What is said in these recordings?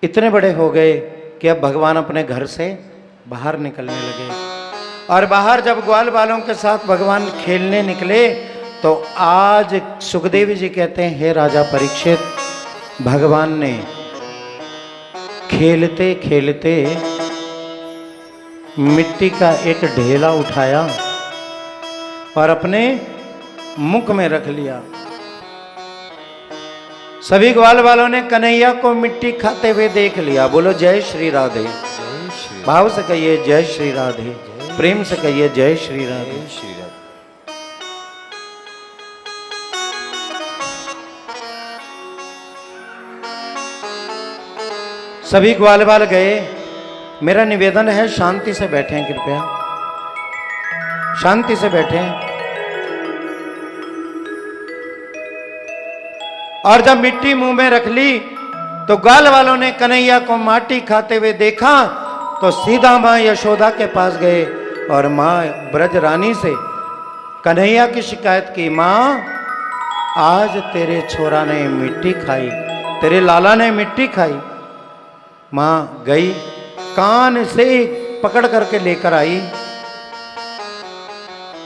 इतने बड़े हो गए कि अब भगवान अपने घर से बाहर निकलने लगे। और बाहर जब ग्वाल बालों के साथ भगवान खेलने निकले तो आज सुखदेव जी कहते हैं, हे राजा परीक्षित, भगवान ने खेलते खेलते मिट्टी का एक ढेला उठाया और अपने मुख में रख लिया। सभी ग्वाल वालों ने कन्हैया को मिट्टी खाते हुए देख लिया। बोलो जय श्री राधे। भाव से कहिए जय श्री राधे, प्रेम से कहिए जय श्री राधे। सभी ग्वाल बाल गए। मेरा निवेदन है शांति से बैठें, कृपया शांति से बैठें। और जब मिट्टी मुंह में रख ली तो ग्वाल वालों ने कन्हैया को माटी खाते हुए देखा तो सीधा मां यशोदा के पास गए और मां ब्रज रानी से कन्हैया की शिकायत की। मां, आज तेरे छोरा ने मिट्टी खाई, तेरे लाला ने मिट्टी खाई। मां गई, कान से पकड़ करके लेकर आई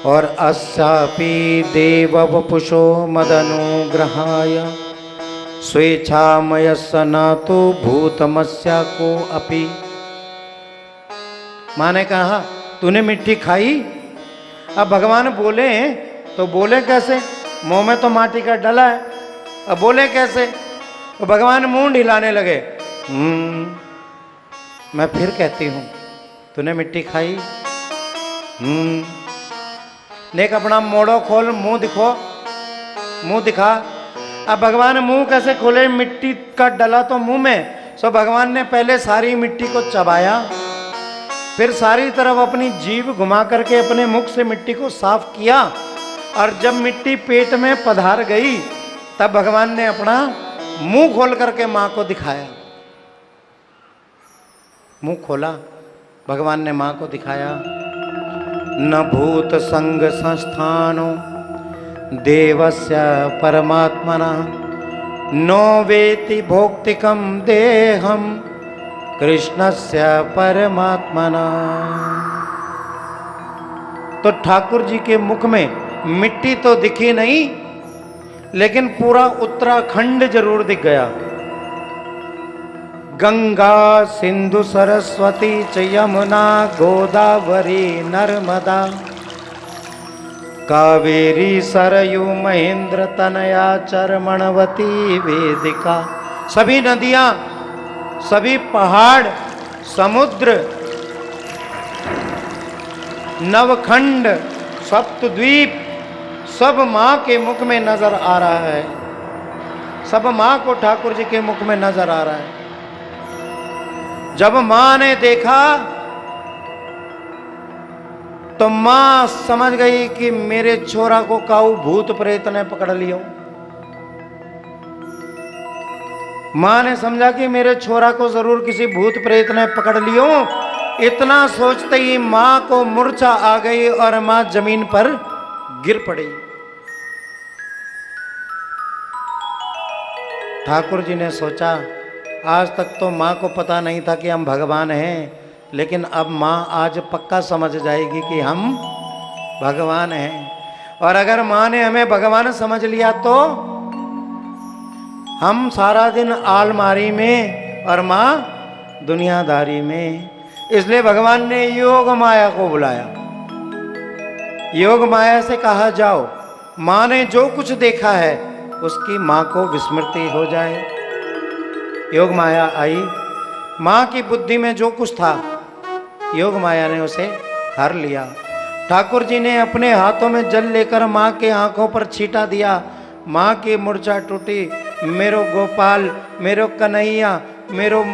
और अस्यापि देव वपुषो मदनुग्रहाय स्वेच्छामय सनातो भूतमस्या को अपि। मां ने कहा, तूने मिट्टी खाई? अब भगवान बोले तो बोले कैसे, मुंह में तो माटी का डला है, अब बोले कैसे? तो भगवान मुंह हिलाने लगे। मैं फिर कहती हूं, तूने मिट्टी खाई? नेक अपना मोड़ो खोल, मुंह दिखो, मुंह दिखा। अब भगवान मुंह कैसे खोले, मिट्टी का डला तो मुंह में। सो भगवान ने पहले सारी मिट्टी को चबाया, फिर सारी तरफ अपनी जीभ घुमा करके अपने मुख से मिट्टी को साफ किया। और जब मिट्टी पेट में पधार गई तब भगवान ने अपना मुंह खोल करके मां को दिखाया। मुंह खोला, भगवान ने मां को दिखाया। न भूत संग संस्थानो देवस्य परमात्मना नो वेति भोक्तिकम देहम कृष्णस्य परमात्मना। तो ठाकुर जी के मुख में मिट्टी तो दिखी नहीं, लेकिन पूरा उत्तराखंड जरूर दिख गया। गंगा सिंधु सरस्वती च यमुना गोदावरी नर्मदा कावेरी सरयू महेंद्र तनया चरमणवती वेदिका। सभी नदियां, सभी पहाड़, समुद्र, नवखंड, सप्तद्वीप, सब मां के मुख में नजर आ रहा है। सब मां को ठाकुर जी के मुख में नजर आ रहा है। जब मां ने देखा तो मां समझ गई कि मेरे छोरा को काऊ भूत प्रेत ने पकड़ लियो। मां ने समझा कि मेरे छोरा को जरूर किसी भूत प्रेत ने पकड़ लियो। इतना सोचते ही मां को मूर्छा आ गई और मां जमीन पर गिर पड़ी। ठाकुर जी ने सोचा, आज तक तो मां को पता नहीं था कि हम भगवान हैं, लेकिन अब मां आज पक्का समझ जाएगी कि हम भगवान हैं। और अगर मां ने हमें भगवान समझ लिया तो हम सारा दिन आलमारी में और मां दुनियादारी में। इसलिए भगवान ने योग माया को बुलाया। योग माया से कहा, जाओ, मां ने जो कुछ देखा है उसकी मां को विस्मृति हो जाए। योग माया आई, मां की बुद्धि में जो कुछ था योग माया ने उसे हर लिया। ठाकुर जी ने अपने हाथों में जल लेकर मां के आंखों पर छींटा दिया। मां की मूर्छा टूटी। मेरो गोपाल, मेरो कन्हैया, मेरो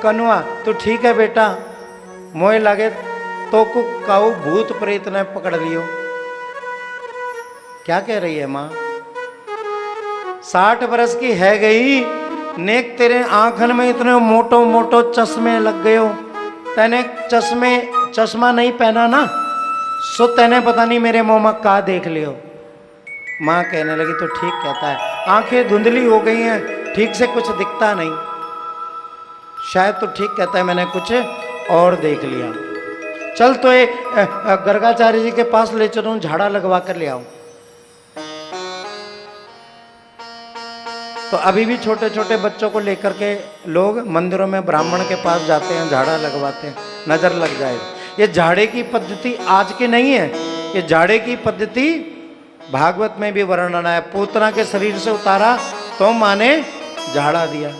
कनुआ, तो ठीक है बेटा, मोए लगे तो को काऊ भूत प्रेत ने पकड़ लियो। क्या कह रही है मां? 60 बरस की है गई, नेक तेरे आंखन में इतने मोटो मोटो चश्मे लग गए हो। तैने चश्मा नहीं पहना ना, सो तैने पता नहीं मेरे मुंह में का देख लियो। मां कहने लगी, तो ठीक कहता है, आंखें धुंधली हो गई हैं, ठीक से कुछ दिखता नहीं। शायद तो ठीक कहता है, मैंने कुछ और देख लिया। चल तो ये गर्गाचार्य जी के पास ले चलूं, झाड़ा लगवा कर ले आऊं। तो अभी भी छोटे छोटे बच्चों को लेकर के लोग मंदिरों में ब्राह्मण के पास जाते हैं, झाड़ा लगवाते हैं, नजर लग जाए। ये झाड़े की पद्धति आज की नहीं है, ये झाड़े की पद्धति भागवत में भी वर्णन है। पूतना के शरीर से उतारा तो माँ ने झाड़ा दिया,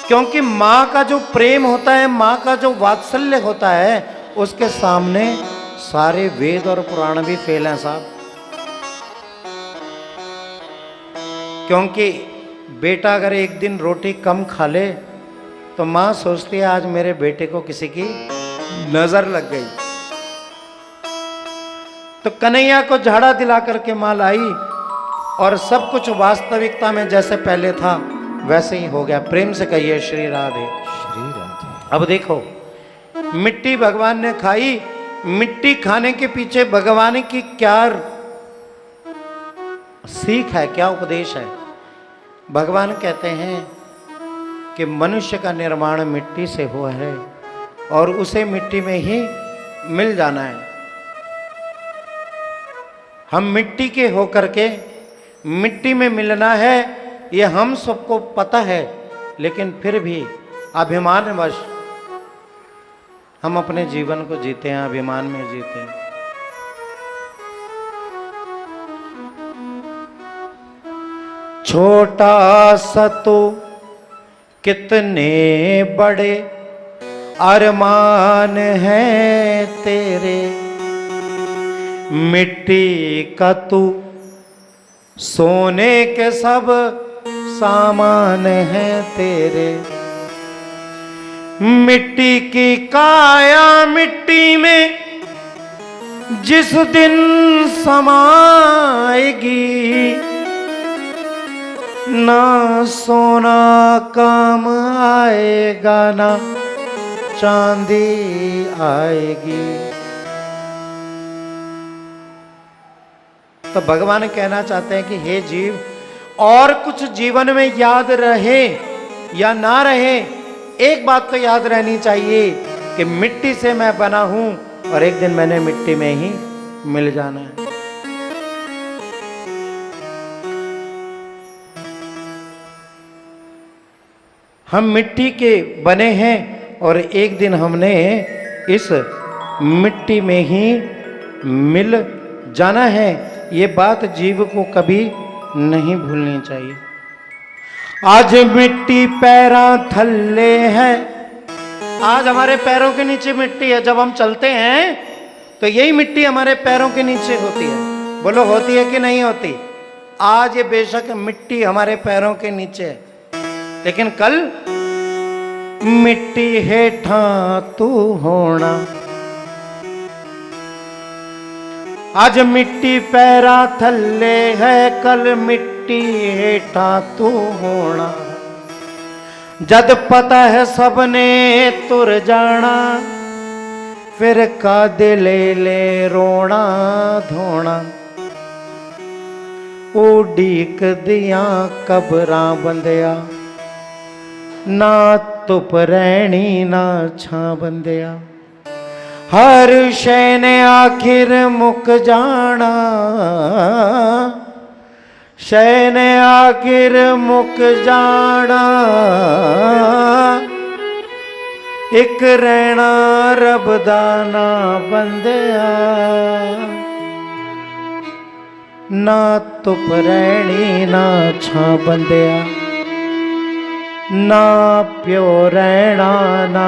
क्योंकि माँ का जो प्रेम होता है, माँ का जो वात्सल्य होता है, उसके सामने सारे वेद और पुराण भी फेल हैं साहब। क्योंकि बेटा अगर एक दिन रोटी कम खा ले तो माँ सोचती है आज मेरे बेटे को किसी की नजर लग गई। तो कन्हैया को झाड़ा दिला करके माँ लाई और सब कुछ वास्तविकता में जैसे पहले था वैसे ही हो गया। प्रेम से कहिए श्री राधे। श्री राधे। अब देखो, मिट्टी भगवान ने खाई, मिट्टी खाने के पीछे भगवान की क्या सीख है, क्या उपदेश है? भगवान कहते हैं कि मनुष्य का निर्माण मिट्टी से हुआ है और उसे मिट्टी में ही मिल जाना है। हम मिट्टी के होकर के मिट्टी में मिलना है, ये हम सबको पता है, लेकिन फिर भी अभिमानवश हम अपने जीवन को जीते हैं, अभिमान में जीते हैं। छोटा सा तो कितने बड़े अरमान हैं तेरे, मिट्टी का तू सोने के सब सामान हैं तेरे। मिट्टी की काया मिट्टी में जिस दिन समाएगी, ना सोना काम आएगा ना चांदी आएगी। तो भगवान कहना चाहते हैं कि हे जीव, और कुछ जीवन में याद रहे या ना रहे, एक बात तो याद रहनी चाहिए कि मिट्टी से मैं बना हूं और एक दिन मैंने मिट्टी में ही मिल जाना है। हम मिट्टी के बने हैं और एक दिन हमने इस मिट्टी में ही मिल जाना है। ये बात जीव को कभी नहीं भूलनी चाहिए। आज मिट्टी पैरों थल्ले है, आज हमारे पैरों के नीचे मिट्टी है। जब हम चलते हैं तो यही मिट्टी हमारे पैरों के नीचे होती है। बोलो होती है कि नहीं होती? आज ये बेशक मिट्टी हमारे पैरों के नीचे है, लेकिन कल मिट्टी हेठा तू होना। आज मिट्टी पैरा थल्ले है, कल मिट्टी हेठा तू होना। जद पता है सबने तुर जाना, फिर का दिले ले रोना धोना। उडीक दिया कबरां बंदिया, ना तुप रहनी ना छा बंदिया। हर शै ने आखिर मुक जाना, शै ने आखिर मुक जाना। एक रहना रब दा ना बंदिया, ना तुप रहनी ना छा बंदिया। ना प्यो रहना ना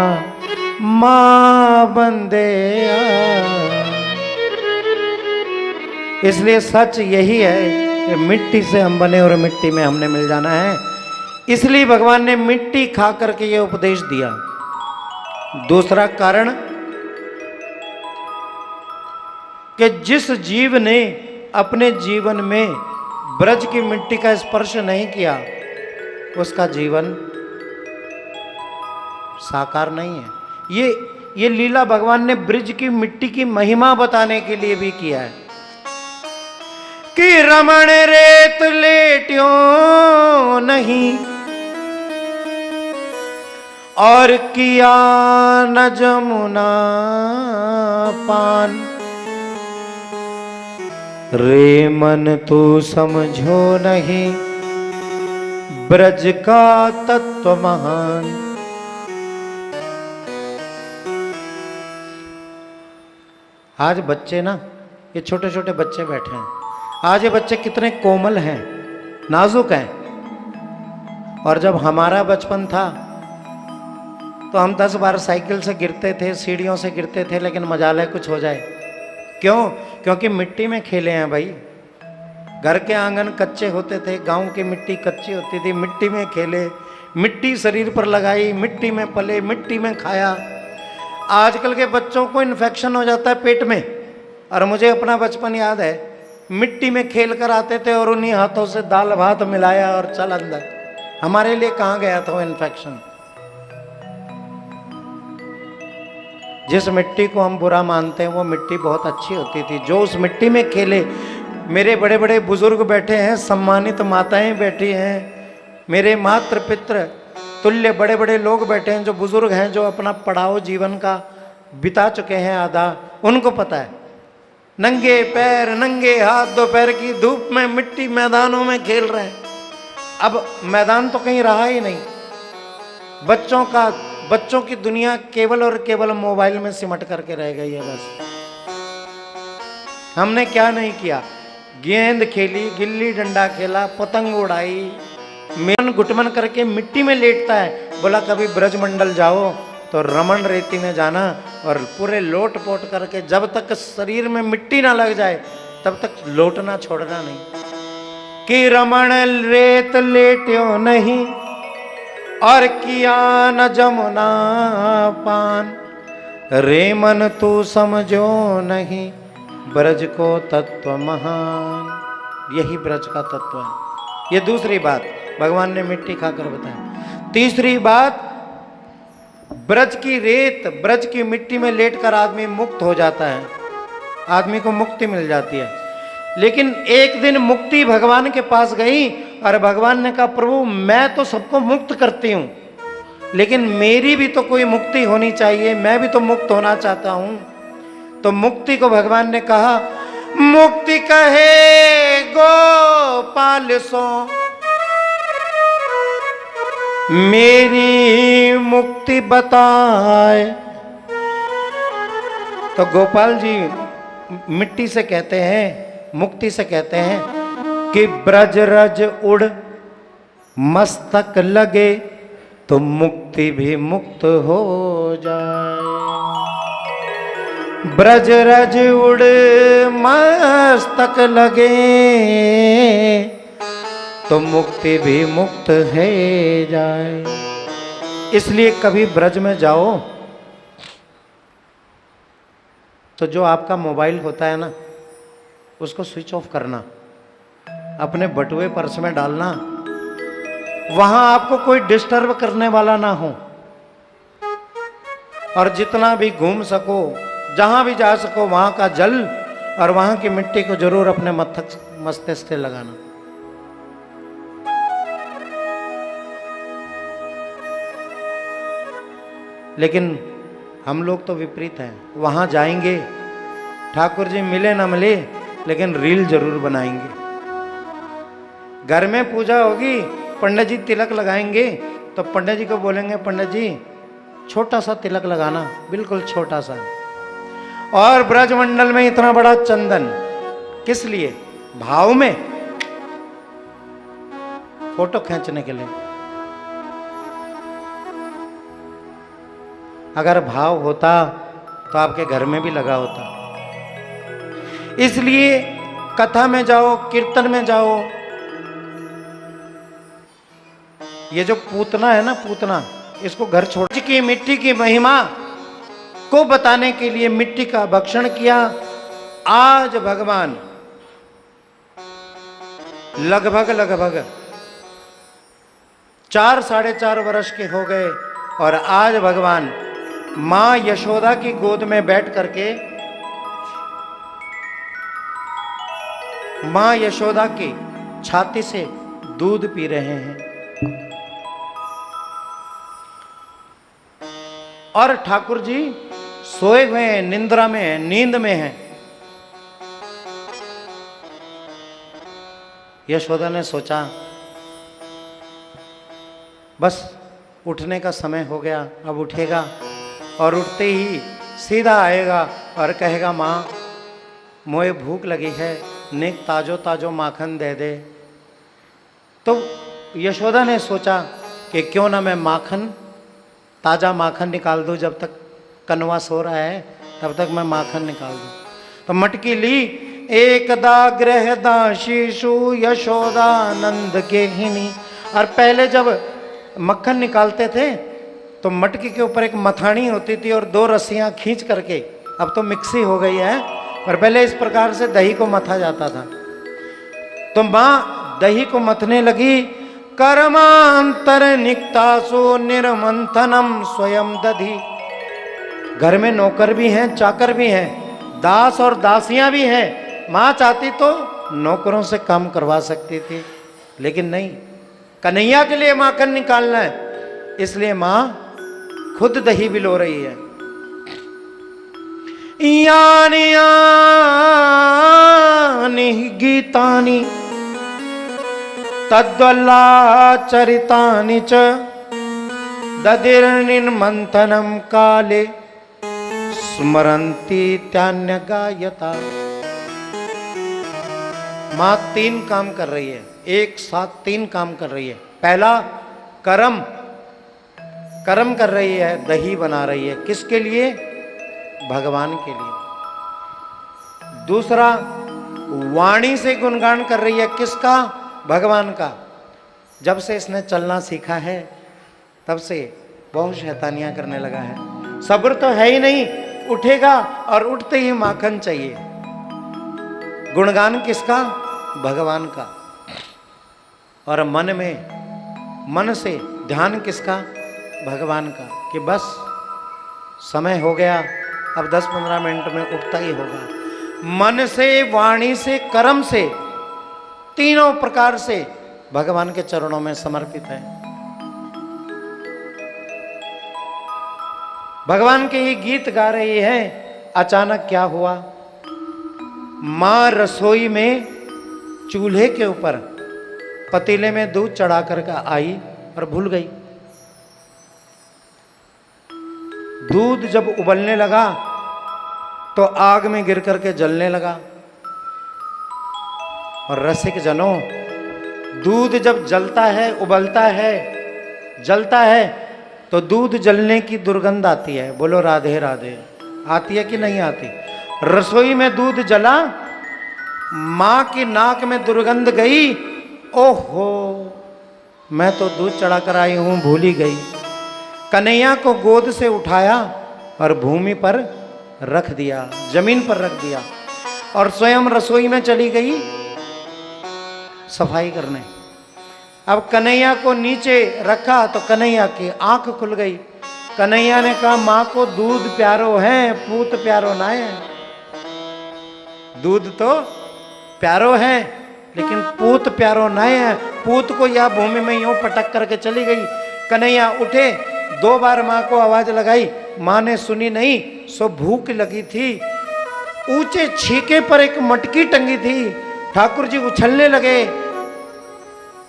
मां बंदिया। इसलिए सच यही है कि मिट्टी से हम बने और मिट्टी में हमने मिल जाना है। इसलिए भगवान ने मिट्टी खा करके ये उपदेश दिया। दूसरा कारण कि जिस जीव ने अपने जीवन में ब्रज की मिट्टी का स्पर्श नहीं किया, उसका जीवन साकार नहीं है। ये लीला भगवान ने ब्रज की मिट्टी की महिमा बताने के लिए भी किया है कि रमण रेत लेट्यो नहीं, और किया न जमुना पान। रे मन तू समझो नहीं ब्रज का तत्व महान। आज बच्चे ना, ये छोटे छोटे बच्चे बैठे हैं, आज ये बच्चे कितने कोमल हैं, नाजुक हैं। और जब हमारा बचपन था तो हम 10 बार साइकिल से गिरते थे, सीढ़ियों से गिरते थे, लेकिन मजाल कुछ हो जाए। क्यों? क्योंकि मिट्टी में खेले हैं भाई। घर के आंगन कच्चे होते थे, गांव की मिट्टी कच्ची होती थी, मिट्टी में खेले, मिट्टी शरीर पर लगाई, मिट्टी में पले, मिट्टी में खाया। आजकल के बच्चों को इन्फेक्शन हो जाता है पेट में। और मुझे अपना बचपन याद है, मिट्टी में खेल कर आते थे और उन्हीं हाथों से दाल भात मिलाया और चल अंदर। हमारे लिए कहाँ गया था वो इन्फेक्शन? जिस मिट्टी को हम बुरा मानते हैं वो मिट्टी बहुत अच्छी होती थी। जो उस मिट्टी में खेले, मेरे बड़े बड़े बुजुर्ग बैठे हैं, सम्मानित माताएं बैठी हैं, मेरे मातृ पितृ तुल्य बड़े बड़े लोग बैठे हैं, जो बुजुर्ग हैं, जो अपना पड़ाव जीवन का बिता चुके हैं आधा, उनको पता है। नंगे पैर नंगे हाथ दोपहर की धूप में मिट्टी मैदानों में खेल रहे हैं। अब मैदान तो कहीं रहा ही नहीं। बच्चों की दुनिया केवल और केवल मोबाइल में सिमट करके रह गई है बस। हमने क्या नहीं किया? गेंद खेली, गिल्ली डंडा खेला, पतंग उड़ाई। मेन गुटमन करके मिट्टी में लेटता है। बोला कभी ब्रजमंडल जाओ तो रमन रेती में जाना और पूरे लोट पोट करके जब तक शरीर में मिट्टी ना लग जाए तब तक लोटना छोड़ना नहीं। कि रमन रेत लेट्यो नहीं और किया न जमुना पान। रे मन तू समझो नहीं ब्रज को तत्व महान। यही ब्रज का तत्व है। ये दूसरी बात भगवान ने मिट्टी खाकर बताया। तीसरी बात, ब्रज की रेत, ब्रज की मिट्टी में लेटकर आदमी मुक्त हो जाता है, आदमी को मुक्ति मिल जाती है। लेकिन एक दिन मुक्ति भगवान के पास गई और भगवान ने कहा प्रभु मैं तो सबको मुक्त करती हूं, लेकिन मेरी भी तो कोई मुक्ति होनी चाहिए, मैं भी तो मुक्त होना चाहता हूं। तो मुक्ति को भगवान ने कहा, मुक्ति कहे गोपाल सो मेरी मुक्ति बताए। तो गोपाल जी मिट्टी से कहते हैं, मुक्ति से कहते हैं कि ब्रज रज उड़ मस्तक लगे तो मुक्ति भी मुक्त हो जाए। ब्रज रज उड़ मस्तक लगे तो मुक्ति भी मुक्त है जाए। इसलिए कभी ब्रज में जाओ तो जो आपका मोबाइल होता है ना उसको स्विच ऑफ करना, अपने बटुए पर्स में डालना, वहां आपको कोई डिस्टर्ब करने वाला ना हो। और जितना भी घूम सको, जहां भी जा सको, वहां का जल और वहां की मिट्टी को जरूर अपने मस्तिष्क से लगाना। लेकिन हम लोग तो विपरीत हैं। वहां जाएंगे, ठाकुर जी मिले ना मिले, लेकिन रील जरूर बनाएंगे। घर में पूजा होगी, पंडित जी तिलक लगाएंगे तो पंडित जी को बोलेंगे पंडित जी छोटा सा तिलक लगाना, बिल्कुल छोटा सा। और ब्रजमंडल में इतना बड़ा चंदन किस लिए? भाव में, फोटो खींचने के लिए। अगर भाव होता तो आपके घर में भी लगा होता। इसलिए कथा में जाओ, कीर्तन में जाओ। ये जो पूतना है ना, पूतना, इसको घर छोड़ की मिट्टी की महिमा को बताने के लिए मिट्टी का भक्षण किया। आज भगवान लगभग 4 साढ़े 4 वर्ष के हो गए और आज भगवान मां यशोदा की गोद में बैठ करके मां यशोदा की छाती से दूध पी रहे हैं। और ठाकुर जी सोए हुए हैं, निंद्रा में हैं, नींद में हैं। यशोदा ने सोचा बस उठने का समय हो गया, अब उठेगा और उठते ही सीधा आएगा और कहेगा माँ मोए भूख लगी है, नेक ताजो ताजो माखन दे दे। तो यशोदा ने सोचा कि क्यों ना मैं माखन, ताज़ा माखन निकाल दूँ, जब तक कनवा सो रहा है तब तक मैं माखन निकाल दूँ। तो मटकी ली, एकदा गृहदाशीषु यशोदानंद के हिनी। और पहले जब मक्खन निकालते थे तो मटकी के ऊपर एक मथानी होती थी और 2 रस्सियाँ खींच करके, अब तो मिक्सी हो गई है, पर पहले इस प्रकार से दही को मथा जाता था। तो माँ दही को मथने लगी, कर्मांतर निक्तासु निर्मंथनम स्वयं दधी। घर में नौकर भी हैं, चाकर भी हैं, दास और दासियां भी हैं। माँ चाहती तो नौकरों से काम करवा सकती थी, लेकिन नहीं, कन्हैया के लिए माखन निकालना है, इसलिए माँ खुद दही बिलो रही है। यानि यानि गीतानि तद्वल्लाचरितानि च दधिर्निर्मंथनं काले स्मरन्ति त्यान्य गायता। माँ 3 काम कर रही है, एक साथ 3 काम कर रही है। पहला कर्म कर रही है, दही बना रही है, किसके लिए? भगवान के लिए। दूसरा वाणी से गुणगान कर रही है, किसका? भगवान का। जब से इसने चलना सीखा है तब से बहुत शैतानियां करने लगा है, सब्र तो है ही नहीं, उठेगा और उठते ही माखन चाहिए। गुणगान किसका? भगवान का। और मन से ध्यान किसका? भगवान का, कि बस समय हो गया, अब 10-15 मिनट में उठता ही होगा। मन से, वाणी से, कर्म से, तीनों प्रकार से भगवान के चरणों में समर्पित है। भगवान के ही गीत गा रही है। अचानक क्या हुआ? मां रसोई में चूल्हे के ऊपर पतीले में दूध चढ़ा कर आई और भूल गई। दूध जब उबलने लगा तो आग में गिर करके जलने लगा। और रसिक जनों, दूध जब जलता है, उबलता है, जलता है, तो दूध जलने की दुर्गंध आती है। बोलो राधे राधे। आती है कि नहीं आती? रसोई में दूध जला, मां की नाक में दुर्गंध गई, ओहो मैं तो दूध चढ़ाकर आई हूं, भूल ही गई। कन्हैया को गोद से उठाया और भूमि पर रख दिया, जमीन पर रख दिया, और स्वयं रसोई में चली गई सफाई करने। अब कन्हैया को नीचे रखा तो कन्हैया की आंख खुल गई। कन्हैया ने कहा मां को दूध प्यारो है, पूत प्यारो ना है। दूध तो प्यारो है लेकिन पूत प्यारो ना है। पूत को या भूमि में यूं पटक करके चली गई। कन्हैया उठे, 2 बार मां को आवाज लगाई, मां ने सुनी नहीं, सो भूख लगी थी। ऊंचे छीके पर एक मटकी टंगी थी। ठाकुर जी उछलने लगे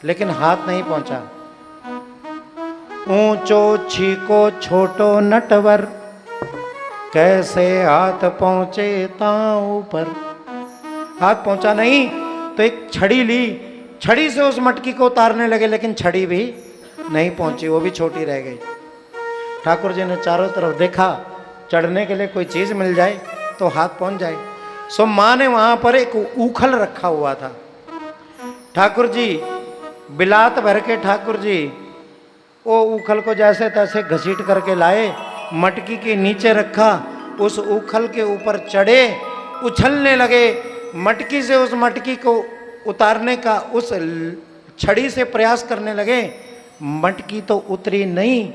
लेकिन हाथ नहीं पहुंचा। ऊंचो छीको छोटो नटवर, कैसे हाथ पहुंचे ताऊ पर। हाथ पहुंचा नहीं तो एक छड़ी ली, छड़ी से उस मटकी को उतारने लगे, लेकिन छड़ी भी नहीं पहुंची, वो भी छोटी रह गई। ठाकुर जी ने चारों तरफ देखा, चढ़ने के लिए कोई चीज मिल जाए तो हाथ पहुंच जाए। सो मां ने वहां पर एक ऊखल रखा हुआ था। ठाकुर जी बिलात भर के ठाकुर जी वो ऊखल को जैसे तैसे घसीट करके लाए, मटकी के नीचे रखा, उस ऊखल के ऊपर चढ़े, उछलने लगे। मटकी से उस मटकी को उतारने का उस छड़ी से प्रयास करने लगे, मटकी तो उतरी नहीं,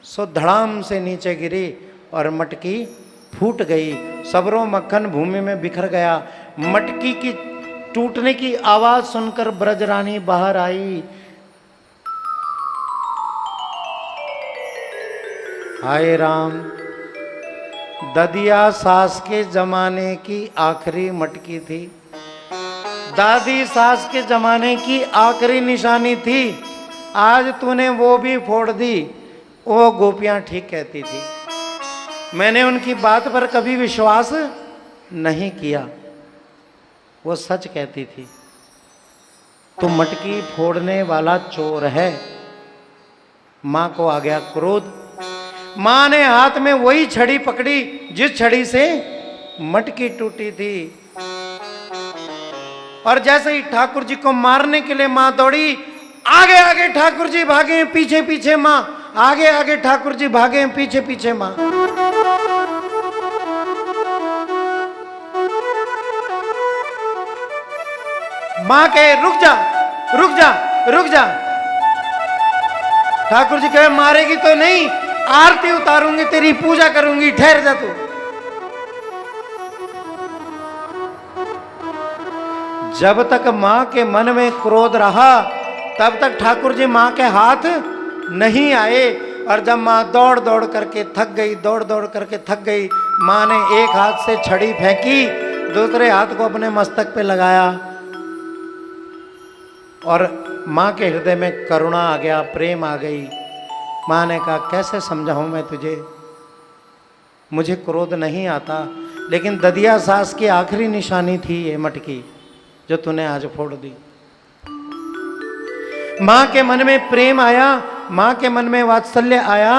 सो धड़ाम से नीचे गिरी और मटकी फूट गई। सबरों मक्खन भूमि में बिखर गया। मटकी की टूटने की आवाज सुनकर ब्रजरानी बाहर आई। हाय राम, ददिया सास के जमाने की आखिरी मटकी थी, दादी सास के जमाने की आखिरी निशानी थी। आज तूने वो भी फोड़ दी। वो गोपियां ठीक कहती थी, मैंने उनकी बात पर कभी विश्वास नहीं किया, वो सच कहती थी। तू मटकी फोड़ने वाला चोर है। मां को आ गया क्रोध। मां ने हाथ में वही छड़ी पकड़ी जिस छड़ी से मटकी टूटी थी, और जैसे ही ठाकुर जी को मारने के लिए मां दौड़ी, आगे आगे ठाकुर जी भागे, पीछे पीछे मां, आगे आगे ठाकुर जी भागे, पीछे पीछे मां। मां कहे रुक जा रुक जा रुक जा। ठाकुर जी कहे मारेगी तो नहीं, आरती उतारूंगी, तेरी पूजा करूंगी, ठहर जा तू। जब तक मां के मन में क्रोध रहा तब तक ठाकुर जी मां के हाथ नहीं आए, और जब मां दौड़ दौड़ करके थक गई, दौड़ दौड़ करके थक गई, मां ने एक हाथ से छड़ी फेंकी, दूसरे हाथ को अपने मस्तक पे लगाया, और मां के हृदय में करुणा आ गया, प्रेम आ गई। मां ने कहा कैसे समझाऊं मैं तुझे, मुझे क्रोध नहीं आता, लेकिन ददिया सास की आखिरी निशानी थी ये मटकी जो तूने आज फोड़ दी। मां के मन में प्रेम आया, मां के मन में वात्सल्य आया,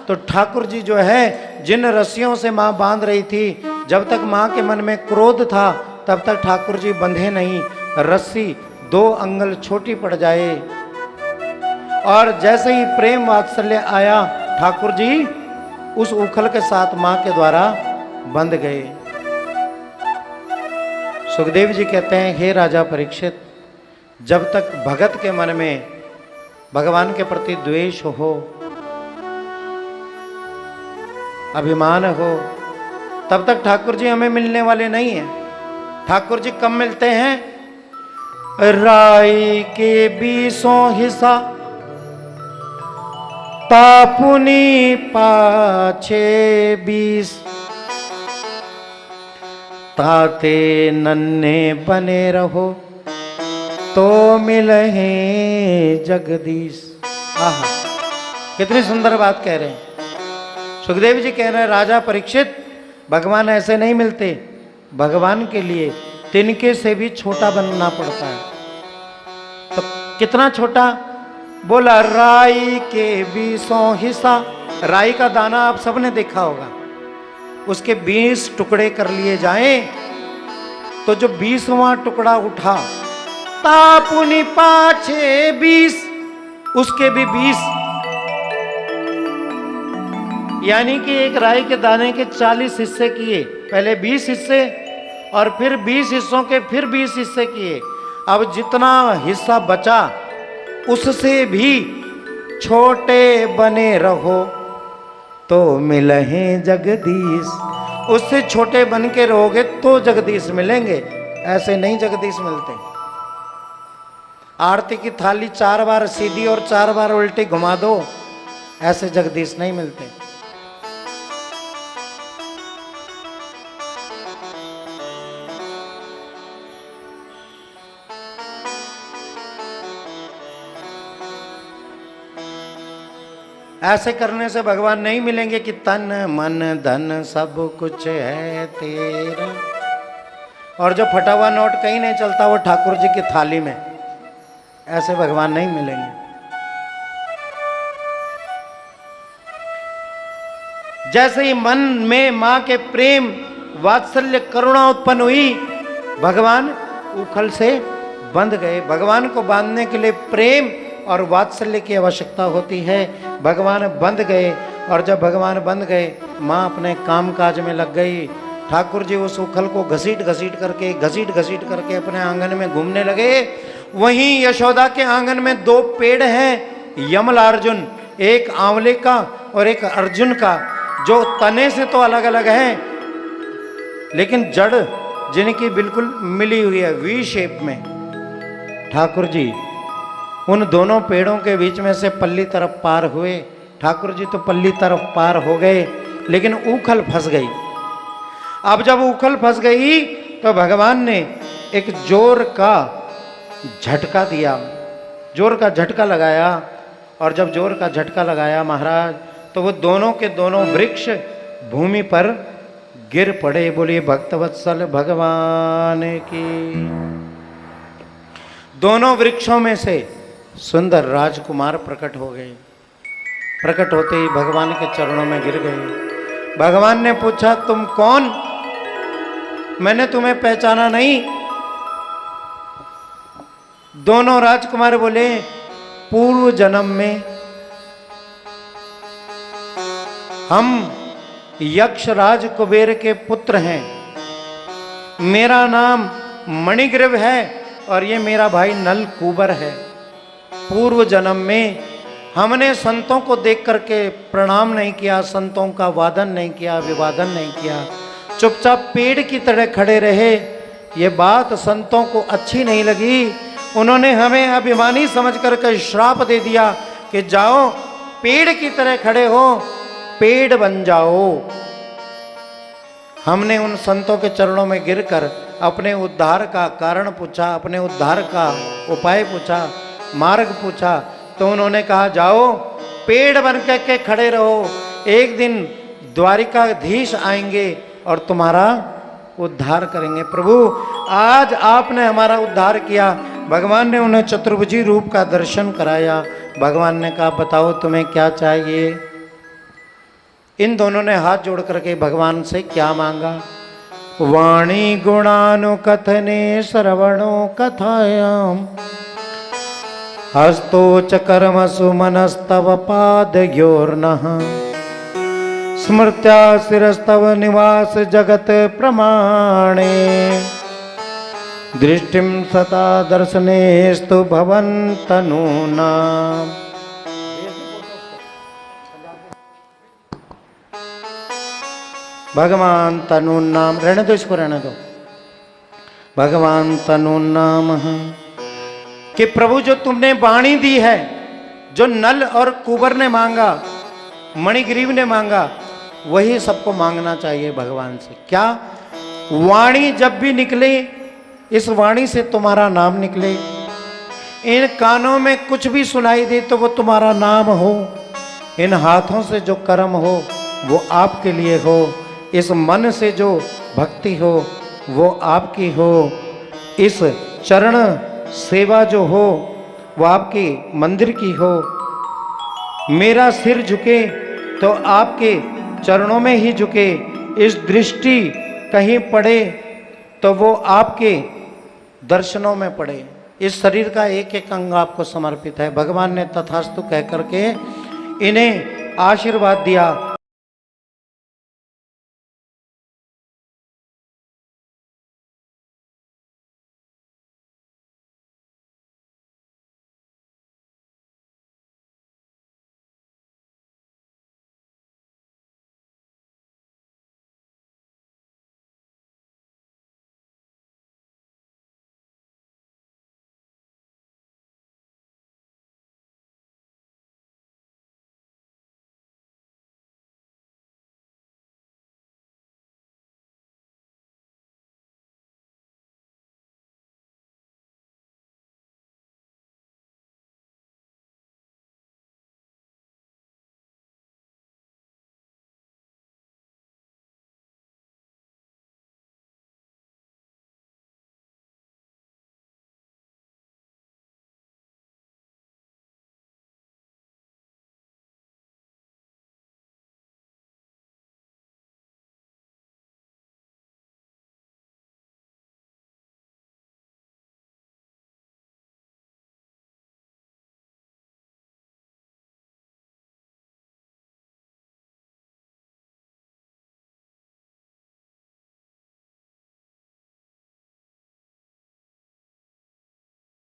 तो ठाकुर जी जो है जिन रस्सियों से मां बांध रही थी, जब तक मां के मन में क्रोध था तब तक ठाकुर जी बंधे नहीं। रस्सी 2 अंगुल छोटी पड़ जाए, और जैसे ही प्रेम वात्सल्य आया, ठाकुर जी उस उखल के साथ मां के द्वारा बंध गए। सुखदेव जी कहते हैं, हे राजा परीक्षित, जब तक भगत के मन में भगवान के प्रति द्वेष हो, अभिमान हो, तब तक ठाकुर जी हमें मिलने वाले नहीं हैं। ठाकुर जी कब मिलते हैं? राई के 20 हिस्सा तापुनी पाछे 20, ताते नन्हे बने रहो तो मिलहे जगदीश। आहा, कितनी सुंदर बात कह रहे हैं सुखदेव जी। कह रहे हैं राजा परीक्षित, भगवान ऐसे नहीं मिलते, भगवान के लिए तिनके से भी छोटा बनना पड़ता है। तो कितना छोटा? बोला राई के 20 हिस्सा। राई का दाना आप सबने देखा होगा, उसके 20 टुकड़े कर लिए जाएं तो जो 20वां टुकड़ा उठा, तापुनी पाछे 20, उसके भी 20, यानी कि एक राई के दाने के 40 हिस्से किए, पहले 20 हिस्से और फिर 20 हिस्सों के फिर 20 हिस्से किए। अब जितना हिस्सा बचा उससे भी छोटे बने रहो तो मिलहे जगदीश। उससे छोटे बन के रहोगे तो जगदीश मिलेंगे, ऐसे नहीं जगदीश मिलते। आरती की थाली 4 बार सीधी और 4 बार उल्टी घुमा दो, ऐसे जगदीश नहीं मिलते। ऐसे करने से भगवान नहीं मिलेंगे कि तन मन धन सब कुछ है तेरा, और जो फटा हुआ नोट कहीं नहीं चलता वो ठाकुर जी की थाली में, ऐसे भगवान नहीं मिलेंगे। जैसे ही मन में मां के प्रेम वात्सल्य करुणा उत्पन्न हुई, भगवान उखल से बंध गए। भगवान को बांधने के लिए प्रेम और वात्सल्य की आवश्यकता होती है। भगवान बंध गए, और जब भगवान बंध गए, माँ अपने काम काज में लग गई। ठाकुर जी उस उखल को घसीट घसीट करके अपने आंगन में घूमने लगे। वहीं यशोदा के आंगन में 2 पेड़ हैं, यमल अर्जुन, एक आंवले का और एक अर्जुन का, जो तने से तो अलग अलग हैं लेकिन जड़ जिनकी बिल्कुल मिली हुई है, वी शेप में। ठाकुर जी उन दोनों पेड़ों के बीच में से पल्ली तरफ पार हुए, ठाकुर जी तो पल्ली तरफ पार हो गए, लेकिन उखल फंस गई। अब जब उखल फंस गई तो भगवान ने एक जोर का झटका दिया, जोर का झटका लगाया। और जब जोर का झटका लगाया महाराज, तो वो दोनों के दोनों वृक्ष भूमि पर गिर पड़े। बोलिए भक्तवत्सल भगवान की। दोनों वृक्षों में से सुंदर राजकुमार प्रकट हो गए। प्रकट होते ही भगवान के चरणों में गिर गए। भगवान ने पूछा, तुम कौन? मैंने तुम्हें पहचाना नहीं। दोनों राजकुमार बोले, पूर्व जन्म में हम यक्षराज कुबेर के पुत्र हैं। मेरा नाम मणिग्रीव है और ये मेरा भाई नल कुबर है। पूर्व जन्म में हमने संतों को देख करके प्रणाम नहीं किया, संतों का वादन नहीं किया, अभिवादन नहीं किया, चुपचाप पेड़ की तरह खड़े रहे। ये बात संतों को अच्छी नहीं लगी। उन्होंने हमें अभिमानी समझ करके श्राप दे दिया कि जाओ पेड़ की तरह खड़े हो, पेड़ बन जाओ। हमने उन संतों के चरणों में गिरकर अपने उद्धार का कारण पूछा, अपने उद्धार का उपाय पूछा, मार्ग पूछा। तो उन्होंने कहा, जाओ पेड़ बन के खड़े रहो, एक दिन द्वारिकाधीश आएंगे और तुम्हारा उद्धार करेंगे। प्रभु आज आपने हमारा उद्धार किया। भगवान ने उन्हें चतुर्भुजी रूप का दर्शन कराया। भगवान ने कहा, बताओ तुम्हें क्या चाहिए? इन दोनों ने हाथ जोड़ करके भगवान से क्या मांगा? वाणी गुणानुकथने श्रवणो कथायाम हस्तो च कर्मसु मनस्तव पादयोर्नः स्मृत्या शिरस्तव निवास जगत प्रमाणे दृष्टिम सता दर्शनेस्तु भवन्तनूना। भगवान तनु नाम, रहने दो इसको, रहने दो। भगवान तनु नाम कि प्रभु जो तुमने वाणी दी है, जो नल और कुबर ने मांगा, मणिग्रीव ने मांगा, वही सबको मांगना चाहिए भगवान से। क्या? वाणी जब भी निकले, इस वाणी से तुम्हारा नाम निकले। इन कानों में कुछ भी सुनाई दे तो वो तुम्हारा नाम हो। इन हाथों से जो कर्म हो वो आपके लिए हो। इस मन से जो भक्ति हो वो आपकी हो। इस चरण सेवा जो हो वो आपके मंदिर की हो। मेरा सिर झुके तो आपके चरणों में ही झुके। इस दृष्टि कहीं पड़े तो वो आपके दर्शनों में पड़े। इस शरीर का एक एक अंग आपको समर्पित है। भगवान ने तथास्तु कह करके इन्हें आशीर्वाद दिया।